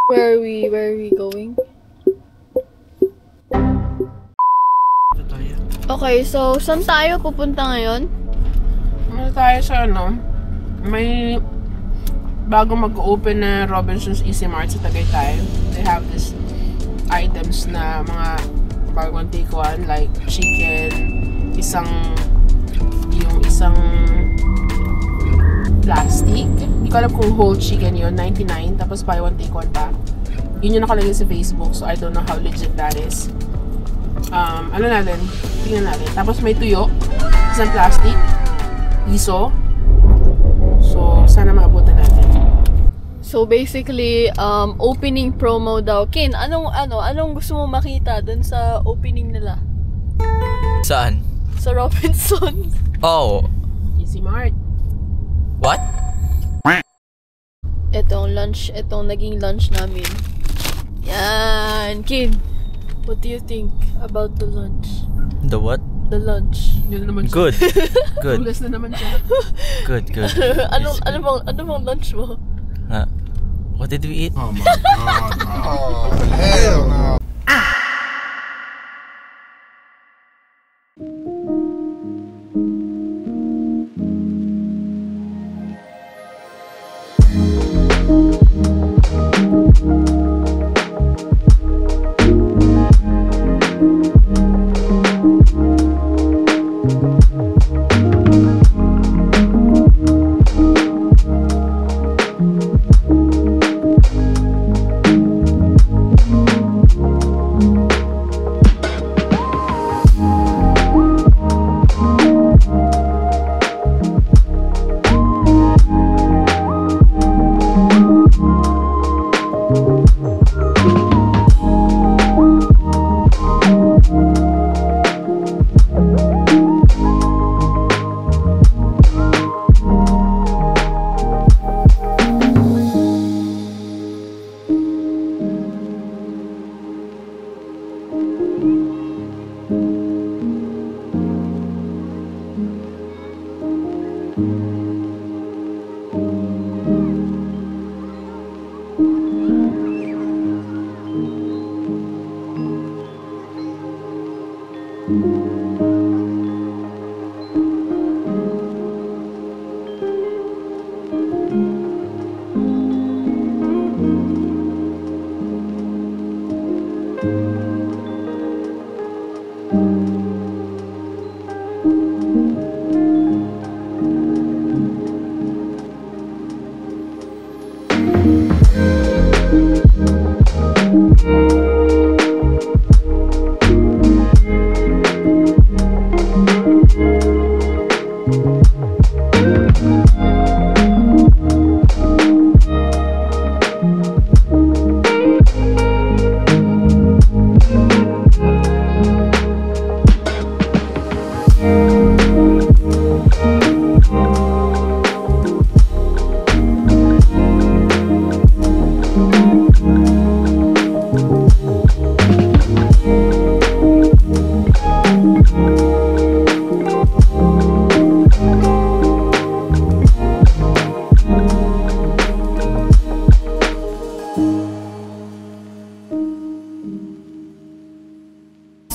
Where are we going? Okay, so saan tayo pupunta ngayon? Ano tayo sa may bago mag-open na Robinsons Easy Mart sa Tagaytay. They have this items na mga bagong tikuan like chicken, isang plastic. Hindi ko alam kung whole chicken yun, 99, tapos buy one take one pa. Yun yung nakalagay sa Facebook, so I don't know how legit that is. Tingnan natin. Tapos may tuyo, isang plastic, iso. So, sana maabutan natin. So basically, opening promo daw. Kin, anong gusto mo makita dun sa opening nila? Saan? Sa Robinsons. Oh. Easy Mart. What? Itong naging lunch namin. Yan, Kin. What do you think about the lunch? The what? The lunch. Yun na naman siya. Good. Good. Ulas na naman siya. Good. Ano bang lunch mo? What did we eat? Oh my god. Oh, hell no.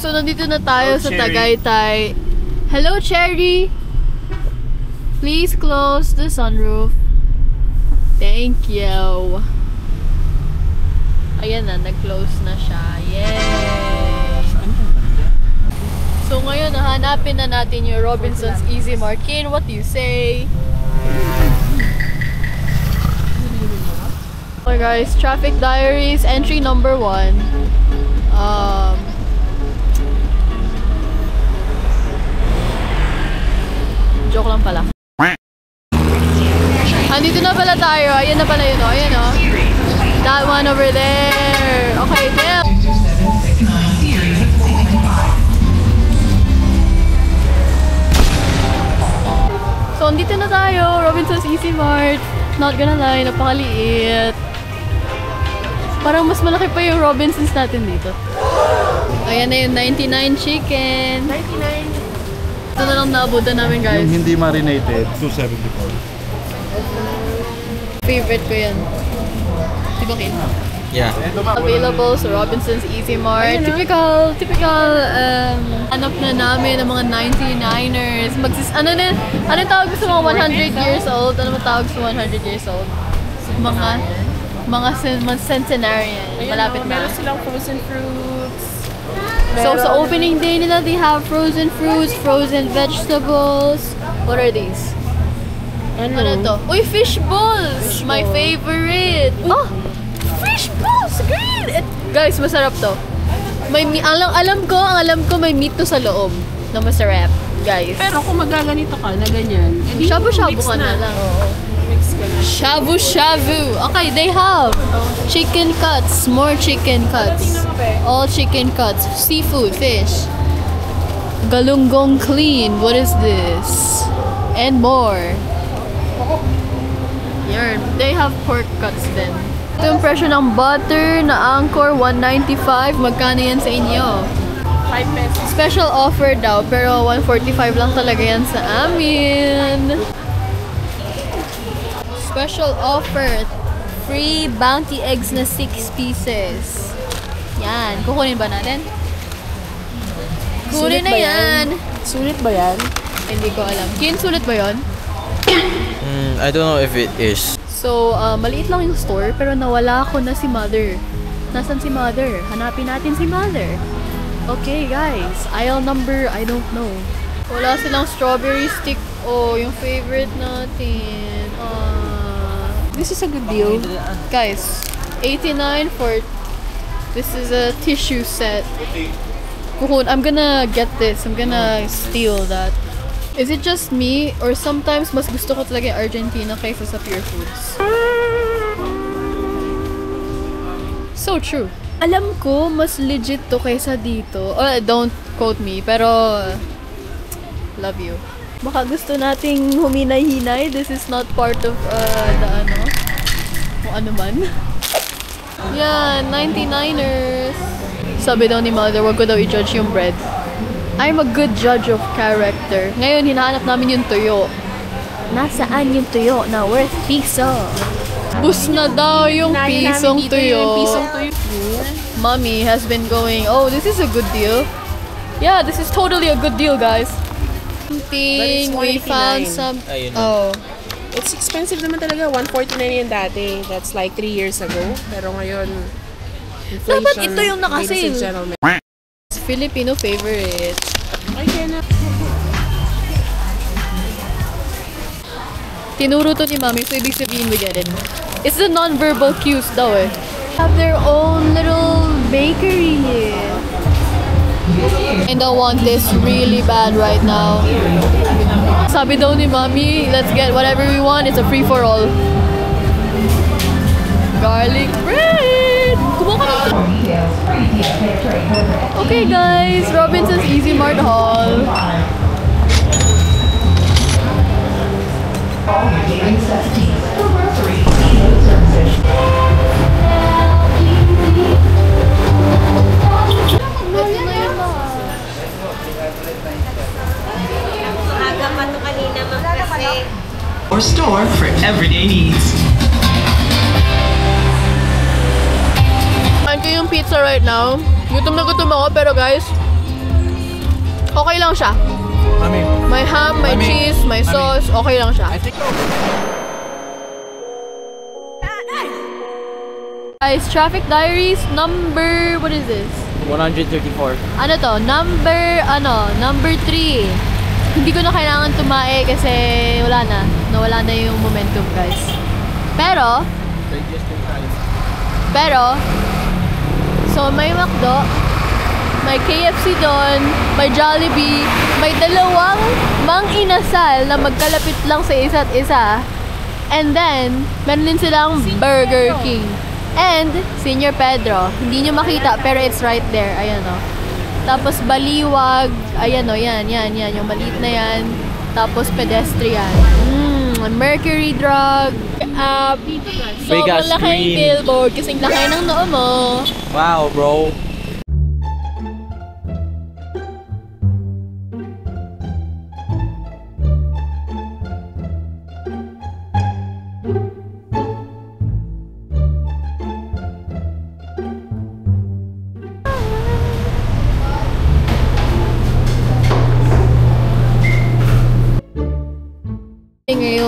So, nandito na tayo sa Tagaytay. Hello, Cherry! Please close the sunroof. Thank you. Ayan na, nag-close na siya. Yay! So, ngayon, nahanapin na natin yung Robinsons Easy Mart. Kin, what do you say? Okay guys, Traffic Diaries, entry number 1. Joke lang pala. Andito na pala tayo. Ayan na pala yun, oh. Ayan, oh. That one over there. Okay, Bill. So, andito na tayo. Robinsons Easy Mart. Not gonna lie, napakaliit. Parang mas malaki pa yung Robinsons natin dito. Ayan na yung 99 chicken. 99. Ito na lang naabutan namin, guys. Yung hindi marinated, 274. Favorite ko yan. Di ba, Kin? Yeah. Available sa Robinsons Easy Mart. Typical, hanap na namin ng mga 99ers. Ano tawag sa mga 100 years old? Ano tawag sa 100 years old? Mga centenarian. Malapit na. Meron silang frozen fruits. So, sa opening day nila, they have frozen fruits, frozen vegetables. What are these? Ano to? Uy, fish balls! My favorite! Oh! Fish balls! Green! Guys, masarap to. Alam ko may meat to sa loob na masarap, guys. Pero kung magaganito ka na ganyan, Shabu-shabu ka na lang. Mix ka na. Shabu-shabu! Okay, they have chicken cuts, more chicken cuts. All chicken cuts. Seafood, fish. Galunggong clean. What is this? And more. Yarn. They have pork cuts then. Ito yung presyo ng butter na Anchor, $195. Magkano yan sa inyo? 5 pesos. Special offer daw, pero $145 lang talaga yan sa amin. Special offer. Free bounty eggs na 6 pieces. Yan. Kukunin ba natin? Kunin na yan. Sulit ba yan? Hindi ko alam. Kin, sulit ba yon? I don't know if it is. So, maliit lang yung store, pero nawala ko na si Mother. Nasaan si Mother? Hanapin natin si Mother. Okay, guys. Aisle number, I don't know. Wala silang strawberry stick. Oh, yung favorite natin. This is a good deal. Guys, $89 for... This is a tissue set. I'm gonna get this. I'm gonna steal that. Is it just me? Or sometimes mas gusto ko talaga yung Argentina kaysa sa Pure Foods? So true. Alam ko, mas legit to kaysa dito. Don't quote me, pero love you. Baka gusto nating huminay-hinay. This is not part of kung ano man. Yan, 99ers. Sabi daw ni Mother, wag ko daw i-judge yung bread. I'm a good judge of character. Ngayon, hinahanap namin yung tuyo. Nasaan yung tuyo na worth piso? Bus na daw yung pisong tuyo. Mommy has been going, oh, this is a good deal. Yeah, this is totally a good deal, guys. We found some... Ayun. Oh. It's expensive naman talaga. $149 yan dati. That's like 3 years ago. Pero ngayon, inflation. Dapat ito yung nakasale. Ladies and gentlemen. Filipino favorite. I cannot. Tinuro to ni Mami, so ibig sabihin we get it. It's the non-verbal cues daw eh. Have their own little bakery here. And I want this really bad right now. Sabi daw ni Mami, let's get whatever we want. It's a free-for-all. Garlic bread! Kumakain ka. Okay guys, Robinsons Easy Mart haul. Or store for everyday needs. Kain ko yung pizza right now. Gutom na gutom ako, pero guys, okay lang siya. May ham, may cheese, may sauce, okay lang siya. Guys, Traffic Diaries number, what is this? 134. Ano to? Number 3. Hindi ko na kailangan tumae kasi nawala na yung momentum, guys. Pero, so may McDo, may KFC doon, may Jollibee, may dalawang mang-inasal na magkalapit lang sa isa't isa. And then, meron din silang Burger King. And, Senior Pedro. Hindi nyo makita, pero it's right there. Ayan o. Tapos Baliwag. Ayan o, yan. Yung maliit na yan. Tapos pedestrian. Mercury Drug. So, Vegas malaking Green. billboard kasing laki ng noo mo. Wow, bro.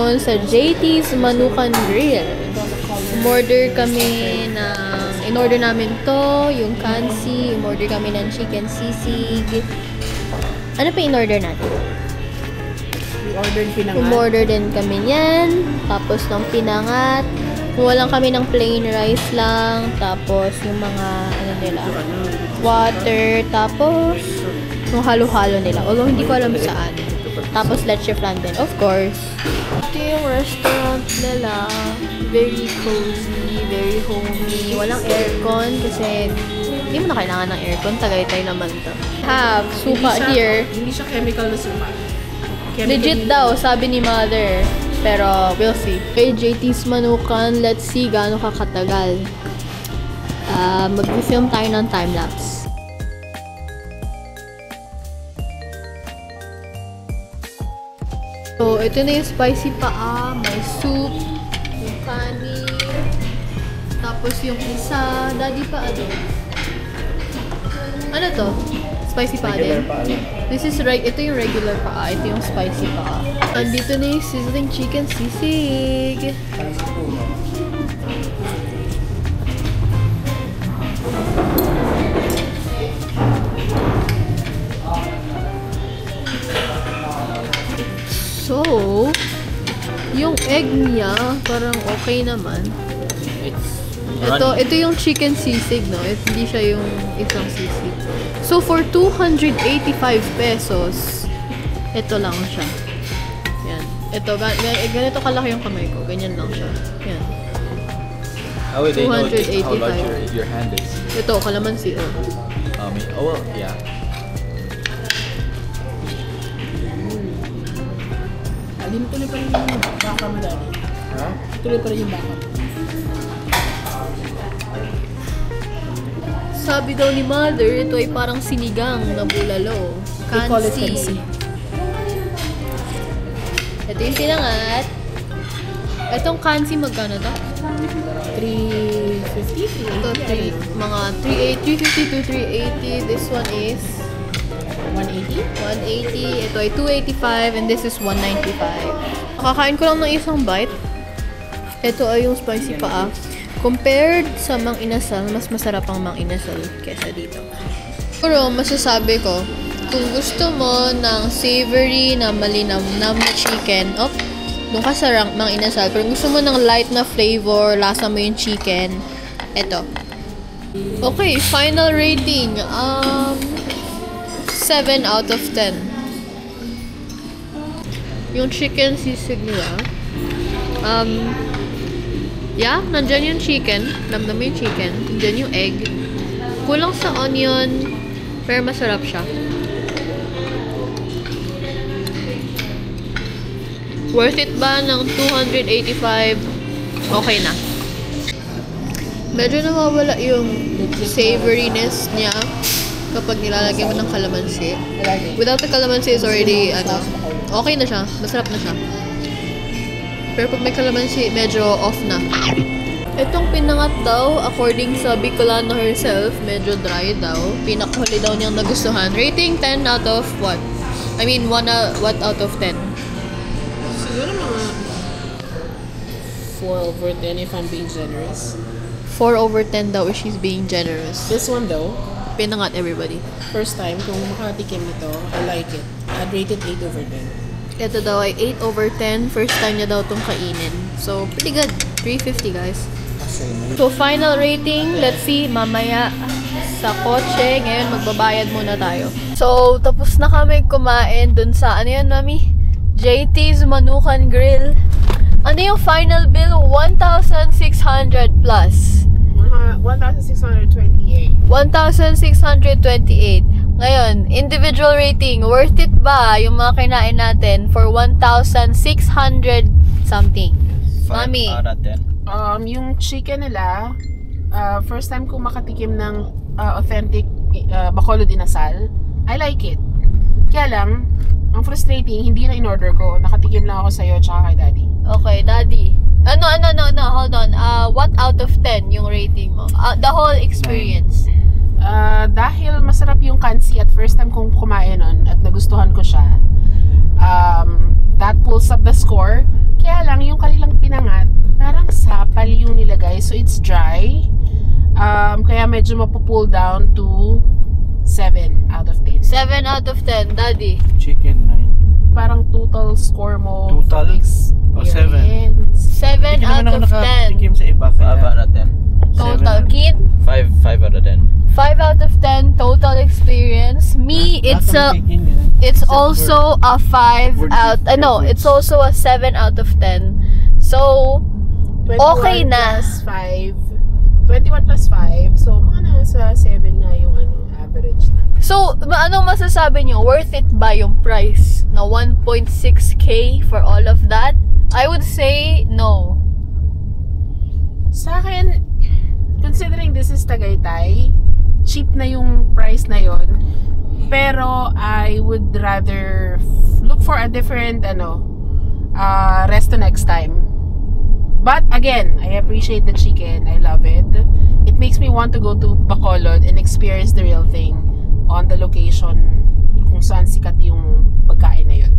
ngayon sa JT's Manukan Grill. In-order namin to, yung kansi. In-order kami ng chicken sisig. Ano pa in-order natin? We ordered pinangat. In-order din kami yan. Tapos ng pinangat. Kumuha lang kami ng plain rice lang. Tapos yung mga, water. Tapos yung halo-halo nila. Although hindi ko alam saan. Tapos leche flan din, of course. Ito yung restaurant nila. Very cozy, very homey. Walang aircon kasi hindi mo na kailangan ng aircon. Tagaytay naman to. Have suka here. Hindi siya chemical na suka. Legit daw, sabi ni mother. Pero we'll see. Okay, JT's Manukan. Let's see gaano kakatagal. Mag-film tayo ng time-lapse. So, ito na yung spicy paa. May soup, yung kanin, tapos yung isa, daddy pa ano to? Spicy paa din? This is ito yung regular paa, ito yung spicy paa. Andito na yung sizzling chicken sisig. So, yung egg niya, parang okay naman. Ito yung chicken sisig, no? Hindi siya yung isang sisig. So, for 285 pesos, ito lang siya. Yan. Ito, ganito kalaki yung kamay ko. Ganyan lang siya. Yan. How would they know 285. how large your hand is? Ito, kalamansi. Oh, well, yeah. Hindi mo tuloy pa rin yung baka mo, daddy. Ha? Tuloy pa rin yung baka mo. Sabi daw ni mother, ito ay parang sinigang na bulalo. They call it Kansi. kansi. Ito yung pinangat. Itong kansi, magkano to? 350? Ito, mga 350 to 380. This one is 180? 180. Ito ay 285 and this is 195. Nakakain ko lang ng isang bite. Ito ay yung spicy paa. Compared sa Mang Inasal, mas masarap ang Mang Inasal kesa dito. Pero masasabi ko, kung gusto mo ng savory na malinamnam na chicken, doon ka sa Mang Inasal. Pero gusto mo ng light na flavor, lasa mo yung chicken, ito. Okay, final rating. 7 out of 10. Yung chicken sisig nila. Yeah, nandyan yung chicken. Namnam mo yung chicken. Nandyan yung egg. Kulang sa onion, pero masarap siya. Worth it ba ng 285? Okay na. Medyo nawawala yung savoriness niya kapag nilalagyan mo ng kalamansi. Without the calamansi is already, okay na siya. Masarap na siya. Pero pag may kalamansi, medyo off na. Itong pinangat daw, according sa Bicolana herself, medyo dry daw. Pinakahuli daw niyang nagustuhan. Rating 10 out of what? I mean, what out of 10? Siguro mga 4 over 10 if I'm being generous. 4 over 10 daw if she's being generous. This one though, Pinangat everybody. first time kung makatikim nito, I like it. I'd rate it 8 over 10. Ito daw ay 8 over 10. First time niya daw itong kainin. So, pretty good. 350 guys. So, final rating. Let's see, mamaya sa kotse. Ngayon, magbabayad muna tayo. So, tapos na kami kumain dun sa, ano yan, mami? JT's Manukan Grill. Ano yung final bill? 1,600 plus. 1,628. 1,628. Ngayon, individual rating, worth it ba yung mga kinain natin for 1,600 something? 5 Mami. out of 10. Yung chicken nila, first time ko makatikim ng authentic Bacolod Inasal, I like it. Kaya lang, ang frustrating, hindi na in-order ko. Nakatikim lang ako sa'yo tsaka kay daddy. Okay, daddy. No, hold on. What out of 10 yung rating mo? The whole experience. Dahil masarap yung kansi at first time kong kumain nun at nagustuhan ko siya, that pulls up the score. Kaya lang, yung kanilang pinangat, parang sapal yung nilagay. So, it's dry. Kaya medyo mapupull down to 7 out of 10. 7 out of 10, Daddy. Chicken 9. Parang total score mo. Total? for O, 7. experience. 7 out of 10. nakatikim sa iba. 5 out of 10. Total. 7. Kid? 5 out of 10. 5 out of 10 total experience. Me, it's also a 5 out. No, it's also a 7 out of 10. So, 21 okay na. plus 5. 21 plus 5. So, mga nasa 7 nga yung average na. So, anong masasabi nyo? Worth it ba yung price na 1.6k for all of that? I would say no. Sa akin, considering this is Tagaytay, cheap na yung price na yon. Pero I would rather look for a different resto next time. But again, I appreciate the chicken. I love it. It makes me want to go to Bacolod and experience the real thing on the location kung saan sikat yung pagkain na yun.